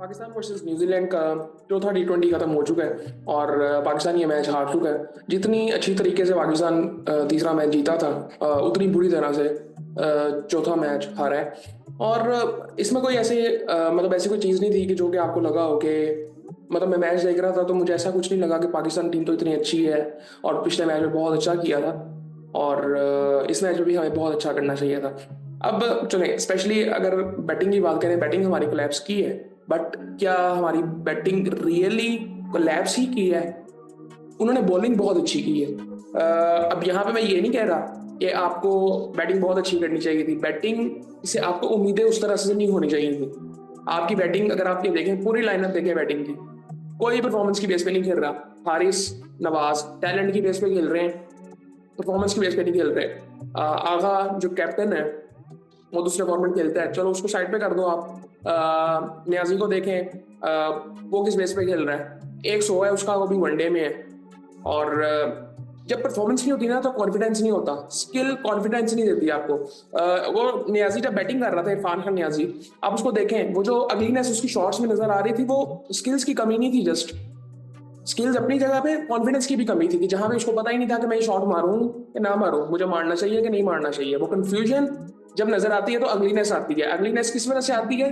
Pakistan versus New Zealand का चौथा टी20 खत्म हो चुका है और पाकिस्तान ये मैच हार चुका है। जितनी अच्छी तरीके से पाकिस्तान तीसरा मैच जीता था, उतनी बुरी तरह से चौथा मैच हारा है। और इसमें कोई ऐसे मतलब ऐसी कोई चीज़ नहीं थी कि जो कि आपको लगा हो कि मतलब मैं मैच देख रहा था तो मुझे ऐसा कुछ नहीं लगा कि पाकिस्तान टीम तो इतनी अच्छी है और पिछले मैच में बहुत अच्छा किया था और इस मैच में भी हमें बहुत अच्छा करना चाहिए था। अब चलें, स्पेशली अगर बैटिंग की बात करें, बैटिंग हमारी कोलैप्स की है, बट क्या हमारी बैटिंग रियली कोलैप्स ही की है? उन्होंने बॉलिंग बहुत अच्छी की है। अब यहाँ पे मैं ये नहीं कह रहा कि आपको बैटिंग बहुत अच्छी करनी चाहिए थी। बैटिंग से आपको उम्मीदें उस तरह से नहीं होनी चाहिए थी। आपकी बैटिंग अगर आप ये देखें, पूरी लाइनअप देखें बैटिंग की, कोई परफॉर्मेंस की बेस पे नहीं खेल रहा। हारिस, नवाज टैलेंट की बेस पे खेल रहे हैं, परफॉर्मेंस की बेस पे नहीं खेल रहे। आगा जो कैप्टन है वो दूसरे फॉर्मेट खेलता है, चलो उसको साइड पे कर दो आप। न्याजी को देखें, वो किस बेस पे खेल रहा है, 100 है उसका, वो भी वनडे में है। और जब परफॉर्मेंस नहीं होती ना तो कॉन्फिडेंस नहीं होता, स्किल कॉन्फिडेंस नहीं देती आपको। वो न्याजी जब बैटिंग कर रहा था, इरफान खान न्याजी, आप उसको देखें, वो जो अगलीनेस उसकी शॉट्स में नजर आ रही थी, वो स्किल्स की कमी नहीं थी, जस्ट स्किल्स अपनी जगह पे, कॉन्फिडेंस की भी कमी थी कि जहां पे उसको पता ही नहीं था कि मैं ये शॉट मारूं कि ना मारूं, मुझे मारना चाहिए कि नहीं मारना चाहिए। वो कंफ्यूजन जब नजर आती है तो अगलीनेस आती है। अगलीनेस किस वजह से आती है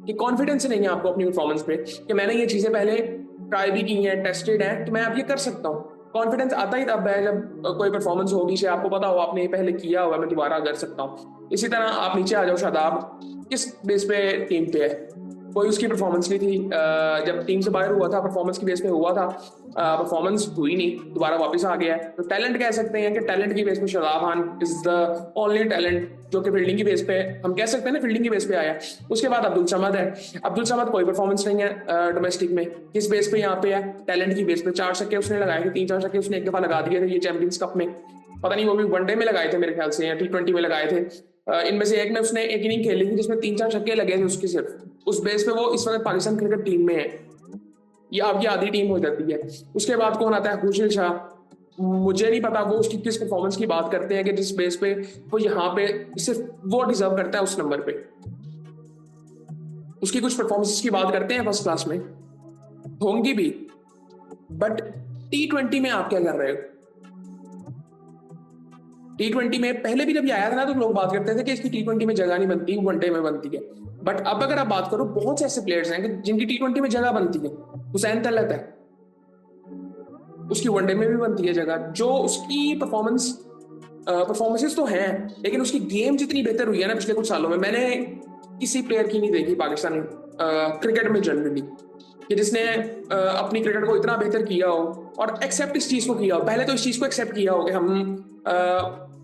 कि कॉन्फिडेंस नहीं है आपको अपनी परफॉर्मेंस पे कि मैंने ये चीजें पहले ट्राई भी की हैं, टेस्टेड है, तो मैं अब ये कर सकता हूँ। कॉन्फिडेंस आता ही तब है जब कोई परफॉर्मेंस होगी से आपको पता हो आपने ये पहले किया हुआ, मैं दोबारा कर सकता हूँ। इसी तरह आप नीचे आ जाओ, शादाब किस बेस पे टीम पे है? कोई उसकी परफॉर्मेंस नहीं थी। जब टीम से बाहर हुआ था परफॉर्मेंस की बेस पे हुआ था, परफॉर्मेंस हुई नहीं, दोबारा वापस आ गया है। तो टैलेंट कह सकते हैं कि टैलेंट की बेस पे Shadab Khan is the only talent जो कि फील्डिंग की बेस पे, हम कह सकते हैं ना, फील्डिंग की बेस पे आया। उसके बाद अब्दुल समद है। अब्दुल समद कोई परफॉर्मेंस नहीं है डोमेस्टिक में, किस बेस पे यहाँ पे है? टैलेंट की बेस पे। 4 छक्के उसने लगाए थे, 3-4 छक्के उसने एक दफा लगा दिए थे ये चैंपियंस कप में, पता नहीं वो भी वनडे में लगाए थे मेरे ख्याल से या टी20 में लगाए थे। इनमें से एक में उसने एक इनिंग खेली थी जिसमें 3-4 छक्के लगे थे उसके सिर्फ। उस बेस पे वो इस वक्त पाकिस्तान क्रिकेट टीम में है, ये आपकी आधी टीम हो जाती है। उसके बाद कौन आता है? खुशल शाह। मुझे नहीं पता वो उसकी किस परफॉर्मेंस की बात करते हैं कि जिस बेस पे वो यहाँ पे सिर्फ वो डिजर्व करता है उस नंबर पे। उसकी कुछ परफॉर्मेंस की बात करते हैं फर्स्ट क्लास में, होंगी भी, बट टी20 में आप क्या कर रहे हो? टी20 में पहले भी जब ये आया था ना तो लोग बात करते थे कि इसकी टी20 में जगह नहीं बनती, वनडे में बनती है। बट अब अगर आप बात करो, बहुत से ऐसे प्लेयर्स हैं कि जिनकी टी20 में जगह बनती है। हुसैन तलत है, उसकी वनडे में भी बनती है जगह। जो उसकी परफॉर्मेंसेस तो हैं, लेकिन उसकी गेम जितनी बेहतर हुई है ना पिछले कुछ सालों में, मैंने किसी प्लेयर की नहीं देखी पाकिस्तान क्रिकेट में जनरली कि जिसने अपनी क्रिकेट को इतना बेहतर किया हो और एक्सेप्ट इस चीज को किया हो। पहले तो इस चीज को एक्सेप्ट किया हो कि हम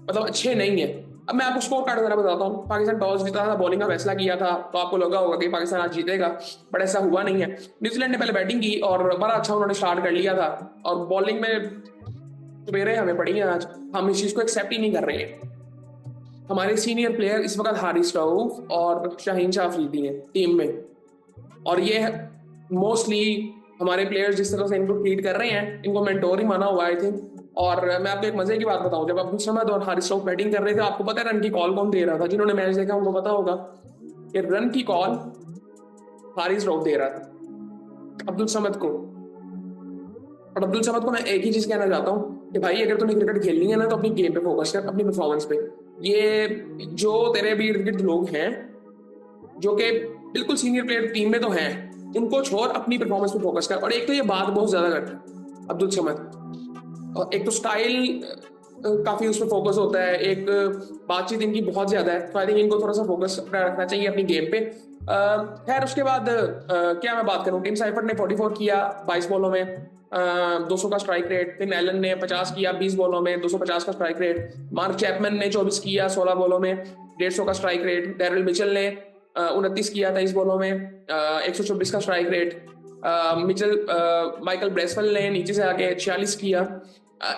मतलब अच्छे नहीं है। अब मैं आपको स्कोर कार्ड वगैरह बताता हूँ। पाकिस्तान टॉस जीता था, बॉलिंग का फैसला किया था, तो आपको लगा होगा कि पाकिस्तान आज जीतेगा, बट ऐसा हुआ नहीं है। न्यूजीलैंड ने पहले बैटिंग की और बड़ा अच्छा उन्होंने स्टार्ट कर लिया था, और बॉलिंग में सवेरे हमें पड़ी है आज। हम इस चीज को एक्सेप्ट ही नहीं कर रहे हैं। हमारे सीनियर प्लेयर इस वक्त हारिस रऊफ और शाहीन शाह अफरीदी हैं टीम में, और ये मोस्टली हमारे प्लेयर्स जिस तरह से इनको ट्रीट कर रहे हैं, इनको मेंटोर ही माना हुआ आई थिंक। और मैं आपको एक मजे की बात बताऊं, जब अब्दुल समद और हारिस रऊफ बैटिंग कर रहे थे, आपको पता है रन की कॉल कौन दे रहा था? जिन्होंने मैच देखा उनको पता होगा कि रन की कॉल हारिस रऊफ दे रहा था अब्दुल समद को। और अब्दुल समद को मैं एक ही चीज कहना चाहता हूँ कि भाई अगर तुम्हें क्रिकेट खेलनी है ना तो अपनी गेम पे फोकस कर, अपनी परफॉर्मेंस पे। ये जो तेरे भी इर्द गिर्द लोग हैं जो कि बिल्कुल सीनियर प्लेयर टीम में तो हैं, उनको छोड़ अपनी परफॉर्मेंस पे फोकस कर। और एक तो ये बात बहुत ज्यादा करता है अब्दुल समद, और एक तो स्टाइल काफी उस पर फोकस होता है, एक बातचीत इनकी बहुत ज्यादा है। तो आई थिंक इनको थोड़ा सा फोकस रखना चाहिए अपनी गेम पे। खैर उसके बाद क्या मैं बात करूं, टिम साइफर्ट ने 44 किया 22 बॉलों में, 200 का स्ट्राइक रेट। फिर एलन ने 50 किया 20 बॉलों में, 250 का स्ट्राइक रेट। मार्क चैपमैन ने 24 किया 16 बॉलों में, 150 का स्ट्राइक रेट। डेरिल मिचेल ने 29 किया 23 बॉलों में, 124 का स्ट्राइक रेट। माइकल ब्रेसवेल ने नीचे से आके 46 किया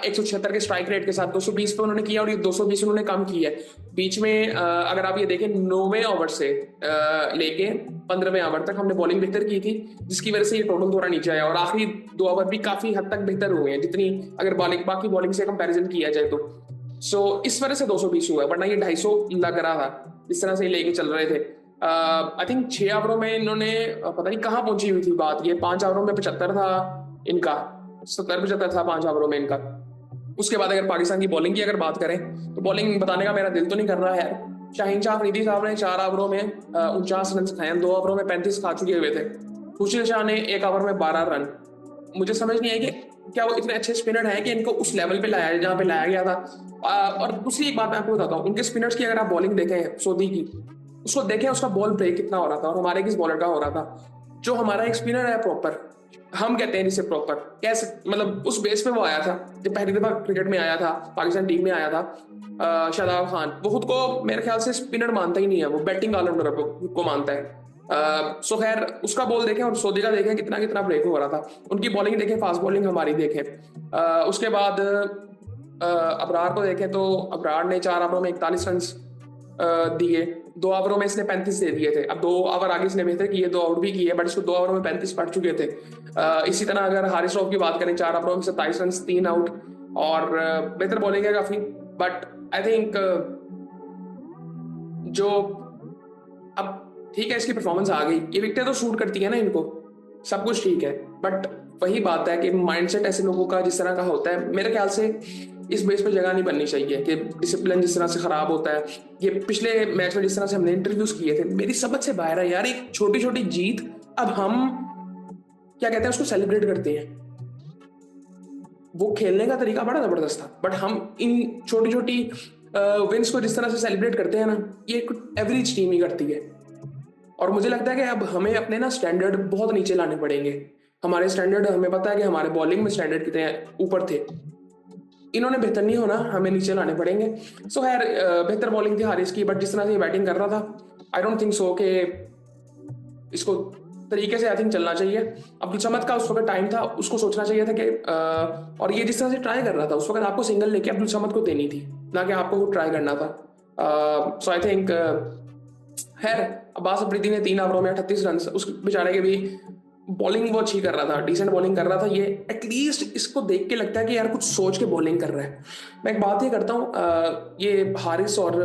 176 के स्ट्राइक रेट के साथ, 220 पे उन्होंने किया, और ये 220 उन्होंने कम किया है। बीच में अगर आप ये देखें, 9वें ओवर से लेके 15वें ओवर तक हमने बॉलिंग बेहतर की थी, जिसकी वजह से ये टोटल थोड़ा नीचे आया। और आखिरी 2 ओवर भी काफी हद तक बेहतर हुए हैं, जितनी अगर बाकी बॉलिंग से कंपैरिजन किया जाए तो। इस वजह से 220 हुआ है, वरना ये 250 लग रहा था, इस तरह से लेके चल रहे थे। आई थिंक 6 ओवरों में इन्होंने पता नहीं कहाँ पहुंची हुई थी बात, ये 5 ओवरों में 75 था इनका, 70-75 था 5 ओवरों में इनका। उसके बाद अगर पाकिस्तान की बॉलिंग की अगर बात करें तो बॉलिंग बताने का मेरा दिल तो नहीं कर रहा है। शाहीन शाह अफरीदी साहब ने 4 ओवरों में 49 रन खाए, 2 ओवरों में 35 खा चुके हुए थे। खुशी शाह ने 1 ओवर में 12 रन। मुझे समझ नहीं आई कि क्या वो इतने अच्छे स्पिनर हैं कि इनको उस लेवल पे लाया जहाँ पे लाया गया था। और दूसरी एक बात मैं आपको बताता हूँ, इनके स्पिनर्स की अगर आप बॉलिंग देखें सऊदी की, उसको देखें उसका बॉल ब्रेक कितना हो रहा था और हमारे किस बॉलर का हो रहा था। जो हमारा एक स्पिनर है प्रॉपर, हम कहते हैं जिसे प्रॉपर, कैसे मतलब उस बेस पे वो आया था जब पहली दफा क्रिकेट में आया था, पाकिस्तान टीम में आया था। शादाब खान वो खुद को मेरे ख्याल से स्पिनर मानता ही नहीं है, वो बैटिंग ऑलराउंडर को मानता है। सो खैर उसका बॉल देखें और सऊदी का देखें कितना कितना ब्रेक हो रहा था। उनकी बॉलिंग देखें, फास्ट बॉलिंग हमारी देखें। उसके बाद अबरार को देखें तो अबरार ने 4 ओवरों में 41 रन दिए, 2 ओवरों में इसने 35 दे दिए थे। अब 2 ओवर आगे इसने बेहतर किए, 2 आउट भी किए, बट इसको 2 ओवरों में 35 पड़ चुके थे। इसी तरह अगर हारिस रऊफ की बात करें, 4 ओवरों में 27 रन, 3 आउट, और बेहतर बॉलिंग है काफी। बट आई थिंक जो अब ठीक है इसकी परफॉर्मेंस आ गई, ये विकेटें तो शूट करती है ना इनको, सब कुछ ठीक है, बट वही बात है कि माइंडसेट ऐसे लोगों का जिस तरह का होता है, मेरे ख्याल से इस बेस पे जगह नहीं बननी चाहिए कि डिसिप्लिन जिस तरह से खराब होता है। ये पिछले मैच में जिस तरह से हमने इंटरव्यूज किए थे, मेरी समझ से बाहर है यार। एक छोटी छोटी जीत अब हम क्या कहते हैं उसको सेलिब्रेट करते हैं। वो खेलने का तरीका बड़ा जबरदस्त था, बट हम इन छोटी छोटी विंस को जिस तरह से सेलिब्रेट करते हैं ना, ये एक एवरेज टीम ही करती है। और मुझे लगता है कि अब हमें अपने ना स्टैंडर्ड बहुत नीचे लाने पड़ेंगे। हमारे स्टैंडर्ड, हमें पता है कि हमारे बॉलिंग में स्टैंडर्ड कितने ऊपर थे, इन्होंने बेहतर नहीं होना, हमें नीचे लाने पड़ेंगे। सो खैर बेहतर बॉलिंग थी हारिस की, बट जिस तरह से ये बैटिंग कर रहा था, आई डोंट थिंक सो कि इसको तरीके से आई थिंक चलना चाहिए। अब्दुल समद का उस वक्त टाइम था, उसको सोचना चाहिए था कि और ये जिस तरह से ट्राई कर रहा था उस वक्त आपको सिंगल लेके अब्दुल समद को देनी थी, ना कि आपको वो ट्राई करना था। सो आई थिंक खैर अब्बास अफरीदी ने 3 ओवरों में 38 रन, उस बेचारे के भी बॉलिंग वो अच्छी कर रहा था, डिसेंट बॉलिंग कर रहा था। ये एटलीस्ट इसको देख के लगता है कि यार कुछ सोच के बॉलिंग कर रहा है। मैं एक बात ये करता हूँ, ये हारिस और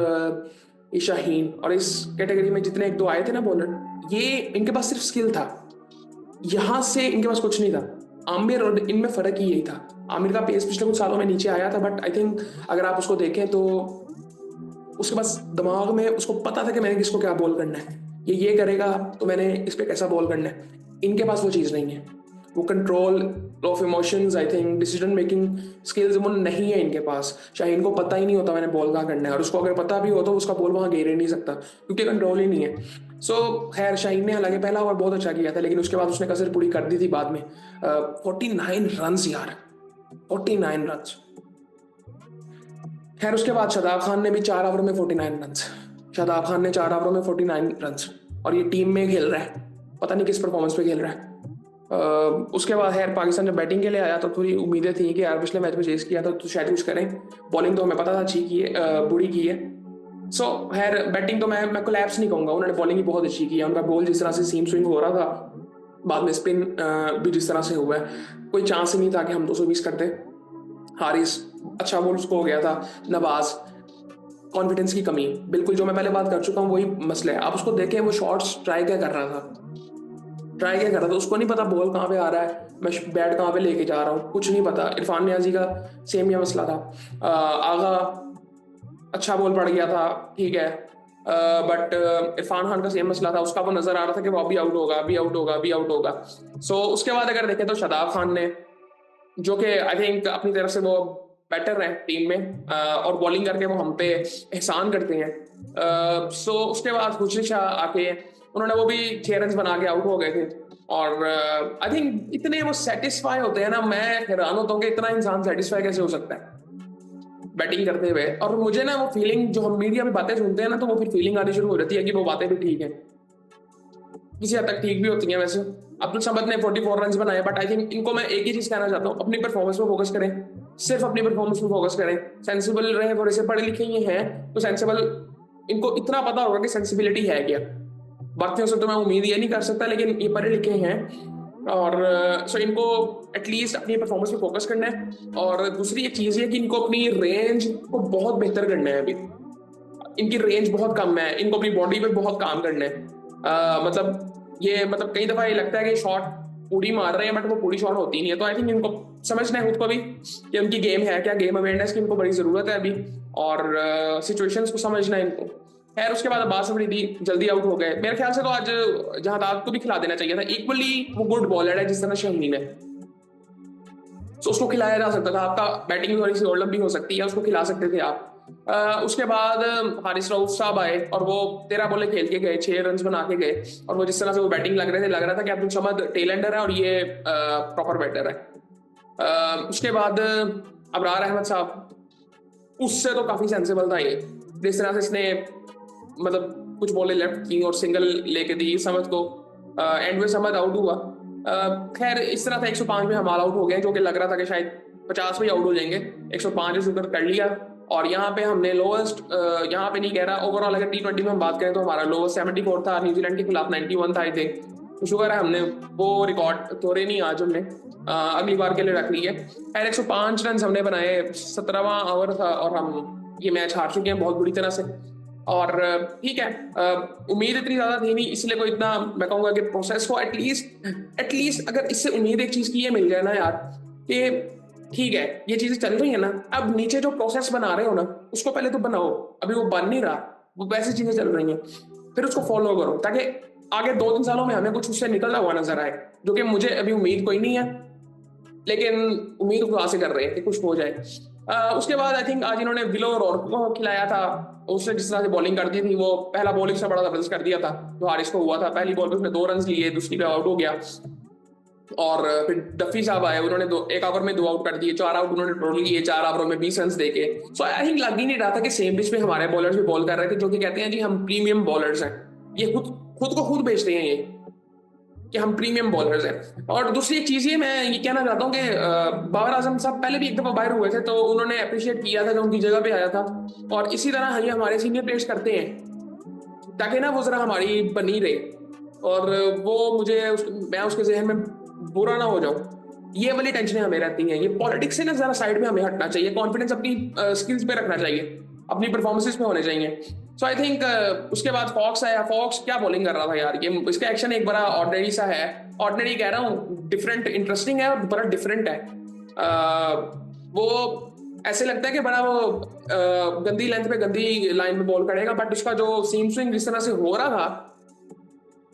ये शाहीन और इस कैटेगरी में जितने 1-2 आए थे ना बॉलर, ये इनके पास सिर्फ स्किल था, यहां से इनके पास कुछ नहीं था। आमिर और इनमें फर्क ही यही था। आमिर का पेस पिछले कुछ सालों में नीचे आया था, बट आई थिंक अगर आप उसको देखें तो उसके पास दिमाग में उसको पता था कि मैंने किसको क्या बॉल करना है, ये करेगा तो मैंने इस पे कैसा बॉल करना है। इनके पास वो चीज़ नहीं है, वो control of emotions, I think decision making skills वो नहीं है इनके पास। शायद इनको पता ही नहीं होता मैंने बॉल कहाँ करना है, और उसको अगर पता भी हो तो उसका बॉल वहाँ गिर ही नहीं सकता क्योंकि कंट्रोल ही नहीं है। सो खैर शाहीन ने हालांकि पहला ओवर बहुत अच्छा किया था, लेकिन उसके बाद उसने कसर पूरी कर दी थी बाद में। 49 रन यार, 49 रन। खैर उसके बाद शादाब खान ने भी 4 ओवर में 49 रन। शादाब खान ने 4 ओवर में 49 रन, और ये टीम में खेल रहा है, पता नहीं किस परफॉर्मेंस पे खेल रहा है। उसके बाद खैर पाकिस्तान जब बैटिंग के लिए आया तो थोड़ी उम्मीदें थी कि यार पिछले मैच में चेस किया था तो शायद कुछ करें। बॉलिंग तो हमें पता था अच्छी की है, बुरी की है। सो खैर बैटिंग तो मैं कोलैप्स नहीं कहूँगा, उन्होंने बॉलिंग ही बहुत अच्छी की है। उनका बॉल जिस तरह से सीम स्विंग हो रहा था, बाद में स्पिन भी जिस तरह से हुआ है, कोई चांस ही नहीं था कि हम 220 करते। हारिस अच्छा बॉल उसको हो गया था। नवाज कॉन्फिडेंस की कमी, बिल्कुल जो मैं पहले बात कर चुका हूँ वही मसला है। आप उसको देखें वो शॉट्स ट्राई क्या कर रहा था, उसको नहीं पता बॉल कहाँ पे आ रहा है, मैं बैट कहाँ पे लेके जा रहा हूँ, कुछ नहीं पता। इरफान नियाजी का सेम ये मसला था। आगा अच्छा बॉल पड़ गया था, ठीक है, बट इरफान खान का सेम मसला था, उसका वो नजर आ रहा था कि वो अभी आउट होगा, अभी आउट होगा, अभी आउट होगा। सो उसके बाद अगर देखें तो शादाब खान ने, जो कि आई थिंक अपनी तरफ से वो बेटर है टीम में, और बॉलिंग करके वो हम पे एहसान करते हैं। सो उसके बाद खुशी शाह आके उन्होंने वो भी 6 रन बना के आउट हो गए थे। और आई थिंक इतने वो सेटिस्फाई होते हैं ना, मैं हैरान होता हूँ कि इतना इंसान सेटिस्फाई कैसे हो सकता है बैटिंग करते हुए। और मुझे ना वो फीलिंग, जो हम मीडिया में बातें सुनते हैं ना, तो वो फिर फीलिंग आनी शुरू हो जाती है कि वो बातें भी ठीक है, किसी हद तक ठीक भी होती हैं वैसे। अब्दुल समद ने 44 रन बनाए, बट आई थिंक इनको मैं एक ही चीज कहना चाहता हूँ, अपनी परफॉर्मेंस पे फोकस करें, सिर्फ अपनी परफॉर्मेंस पे फोकस करें, सेंसिबल रहे। थोड़े से पढ़े लिखे ही हैं तो सेंसिबल, इनको इतना पता होगा कि सेंसिबिलिटी है क्या। बाकियों से तो मैं उम्मीद ये नहीं कर सकता, लेकिन ये पढ़े लिखे हैं, और सो इनको एटलीस्ट अपनी परफॉर्मेंस पे फोकस करना है। और दूसरी एक चीज़ है कि इनको अपनी रेंज को बहुत बेहतर करना है अभी। इनकी रेंज बहुत कम है, इनको अपनी बॉडी पे बहुत काम करना है। मतलब कई दफा ये लगता है कि शॉट पूरी मार रहे हैं बट वो पूरी शॉट होती नहीं है। तो आई थिंक इनको समझना है खुद को भी कि उनकी गेम है क्या, गेम अवेयरनेस की इनको बड़ी जरूरत है अभी, और सिचुएशंस को समझना है इनको। खैर उसके बाद अब्बास अफरीदी जल्दी आउट हो गए। मेरे ख्याल से तो आज जहादाद को भी खिला देना चाहिए था। इक्वली वो गुड बॉलर है जिस तरह शहीन है, तो उसको खिलाया जा सकता था। आपका बैटिंग थोड़ी सी और लंबी हो सकती है, उसको खिला सकते थे आप। उसके बाद हारिस रऊफ साहब आए और वो 13 बॉलें खेल के गए, 6 रन बना के गए। और वो जिस तरह से वो बैटिंग लग रहे थे, लग रहा था कि अब्दुल समद टेलेंडर है और ये प्रॉपर बैटर है। उसके बाद अबरार अहमद साहब, उससे तो काफी सेंसिबल था ये, जिस तरह से इसने मतलब कुछ बॉलें लेफ्ट की और सिंगल लेके दी समद को। एंड में समद आउट हुआ। खैर इस तरह था 105 में हम ऑल आउट हो गए, जो कि लग रहा था कि शायद 50 में आउट हो जाएंगे। 105 शुक्र कर लिया। और यहाँ पे हमने लोवेस्ट, यहाँ पे नहीं कह रहा, ओवरऑल अगर T20 में हम बात करें तो हमारा लोवेस्ट 74 था, न्यूजीलैंड के खिलाफ 91 था आई थिंक। तो शुक्र है हमने वो रिकॉर्ड तोड़े नहीं आज हमने, अगली बार के लिए रख ली है। खैर 105 रन हमने बनाए, 17वां ओवर था और हम ये मैच हार चुके हैं बहुत बुरी तरह से। और ठीक है, उम्मीद इतनी ज्यादा थी नहीं, इसलिए कोई इतना मैं कहूंगा कि प्रोसेस को एटलीस्ट अगर इससे उम्मीद एक चीज की ये मिल जाए ना यार, कि ठीक है ये चीजें चल रही है ना, अब नीचे जो प्रोसेस बना रहे हो ना उसको पहले तो बनाओ। अभी वो बन नहीं रहा, वो वैसी चीजें चल रही हैं, फिर उसको फॉलो करो ताकि आगे 2-3 सालों में हमें कुछ उससे निकलता हुआ नजर आए, जो कि मुझे अभी उम्मीद कोई नहीं है, लेकिन उम्मीद खुदा से कर रहे हैं कि कुछ हो जाए। उसके बाद आई थिंक आज इन्होंने विलो रॉर्क को खिलाया था। उसने जिस तरह से बॉलिंग कर दी थी, वो पहला बॉलिंग से बड़ा जबरदस्त कर दिया था जो हारिस को हुआ था। पहली बॉल पे उसने 2 रन लिए, दूसरी पे आउट हो गया। और फिर डफी साहब आए, उन्होंने एक ओवर में 2 आउट कर दिए, 4 आउट उन्होंने टोटल किए, 4 ओवरों में 20 रन देके। सो आई थिंक लग ही नहीं रहा था कि सेम पिच पे हमारे बॉलर्स भी बॉल कर रहे थे, जो कि कहते हैं जी हम प्रीमियम बॉलर्स हैं। ये खुद को खुद बेचते हैं ये कि हम प्रीमियम बॉलर्स हैं। और दूसरी एक चीज ये मैं ये कहना चाहता हूँ कि बाबर आजम साहब पहले भी एक दफा बाहर हुए थे, तो उन्होंने अप्रिशिएट किया था कि उनकी जगह पे आया था। और इसी तरह ये हमारे सीनियर प्लेयर्स करते हैं ताकि ना वो जरा हमारी बनी रहे, और वो मैं उसके जहन में बुरा ना हो जाऊं। ये वाली टेंशन हमें रहती है। ये पॉलिटिक्स से ना जरा साइड में हमें हटना चाहिए, कॉन्फिडेंस अपनी स्किल्स पे रखना चाहिए, अपनी परफॉर्मेंसेस पे होने चाहिए। सो आई थिंक उसके बाद फॉक्स आया। फॉक्स क्या बॉलिंग कर रहा था यार, ये इसका एक्शन एक बड़ा ऑर्डिनरी सा है। ऑर्डिनरी कह रहा हूँ, डिफरेंट इंटरेस्टिंग है और बड़ा डिफरेंट है। वो ऐसे लगता है कि बड़ा वो गंदी लेंथ पे गंदी लाइन में बॉल करेगा, बट उसका जो सीम स्विंग जिस तरह से हो रहा था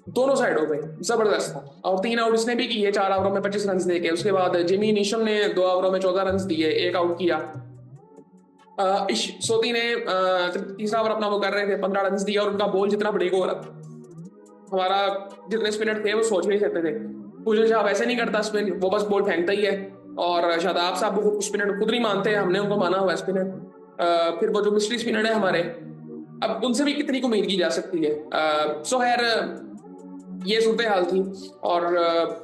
दोनों साइडों पे जबरदस्त था। और 3 आउट इसने भी किए 4 ओवरों में 25 रन देके। उसके बाद जिमी नीशम ने 2 ओवरों में 14 रन दिए, 1 आउट किया। सोती ने तीसरा ओवर अपना वो कर रहे थे, 15 रन दिया, और उनका बॉल जितना ब्रेक हो रहा, हमारा जितने स्पिनर थे वो सोच नहीं सकते थे। पूजन शाह वैसे नहीं करता स्पिन, वो बस बॉल फेंकता ही है। और शादाब साहब वो स्पिनर खुद नहीं मानते, हमने उनको माना हुआ स्पिनर। फिर वो जो मिस्ट्री स्पिनर है हमारे, अब उनसे भी कितनी उम्मीद की जा सकती है। सो खैर ये सूरत हाल थी। और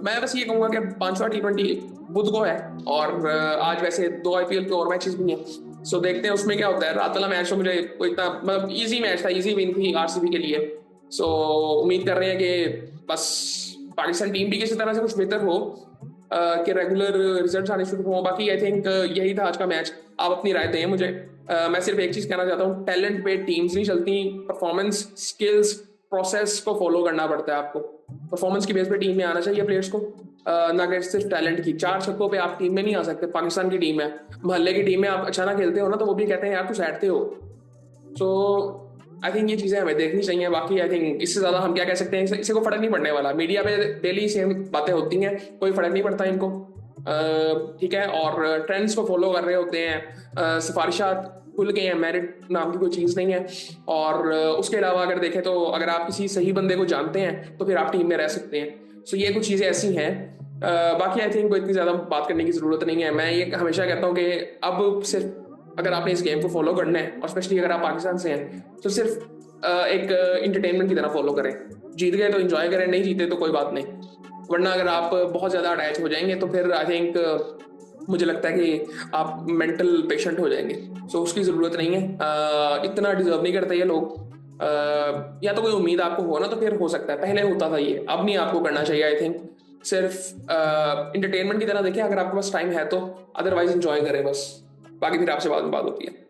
मैं बस ये कहूंगा कि 5वां T20 बुध को है, और आज वैसे 2 IPL के और मैचेस भी हैं। सो देखते हैं उसमें क्या होता है। रात वाला मैच तो मुझे कोई इतना मतलब इजी मैच था, इजी विन थी RCB के लिए। सो उम्मीद कर रहे हैं कि बस पाकिस्तान टीम भी किसी तरह से कुछ बेहतर हो, कि रेगुलर रिजल्ट आने शुरू हो। बाकी आई थिंक यही था आज का मैच। आप अपनी राय दें मुझे। मैं सिर्फ एक चीज कहना चाहता हूँ, टैलेंट पे टीम्स नहीं चलती, परफॉर्मेंस स्किल्स प्रोसेस को फॉलो करना पड़ता है आपको। परफॉर्मेंस की बेस पे टीम में आना चाहिए प्लेयर्स को, ना कि सिर्फ टैलेंट की। 4 छक्कों पे आप टीम में नहीं आ सकते। पाकिस्तान की टीम है, मोहल्ले की टीम में आप अच्छा ना खेलते हो ना, तो वो भी कहते हैं यार तू सैटते हो। सो आई थिंक ये चीजें हमें देखनी चाहिए। बाकी आई थिंक इससे ज्यादा हम क्या कह सकते हैं, इसे को फर्क नहीं पड़ने वाला। मीडिया पे डेली सेम बातें होती हैं, कोई फर्क नहीं पड़ता इनको, ठीक है। और ट्रेंड्स को फॉलो कर रहे होते हैं। सिफारिशात खुल गए हैं, मेरिट नाम की कोई चीज़ नहीं है। और उसके अलावा अगर देखें तो अगर आप किसी सही बंदे को जानते हैं तो फिर आप टीम में रह सकते हैं। सो ये कुछ चीज़ें ऐसी हैं। बाकी आई थिंक कोई इतनी ज़्यादा बात करने की ज़रूरत नहीं है। मैं ये हमेशा कहता हूँ कि अब सिर्फ अगर आपने इस गेम को फॉलो करना है, और स्पेशली अगर आप पाकिस्तान से हैं, तो सिर्फ एक इंटरटेनमेंट की तरह फॉलो करें। जीत गए तो एंजॉय करें, नहीं जीते तो कोई बात नहीं। वरना अगर आप बहुत ज़्यादा अटैच हो जाएंगे तो फिर आई थिंक मुझे लगता है कि आप मेंटल पेशेंट हो जाएंगे। सो उसकी ज़रूरत नहीं है। इतना डिजर्व नहीं करते ये लोग। या तो कोई उम्मीद आपको हो ना, तो फिर हो सकता है, पहले होता था ये, अब नहीं आपको करना चाहिए। आई थिंक सिर्फ इंटरटेनमेंट की तरह देखें अगर आपके पास टाइम है तो, अदरवाइज इंजॉय करें बस। बाकी फिर आपसे बाद में बात होती है।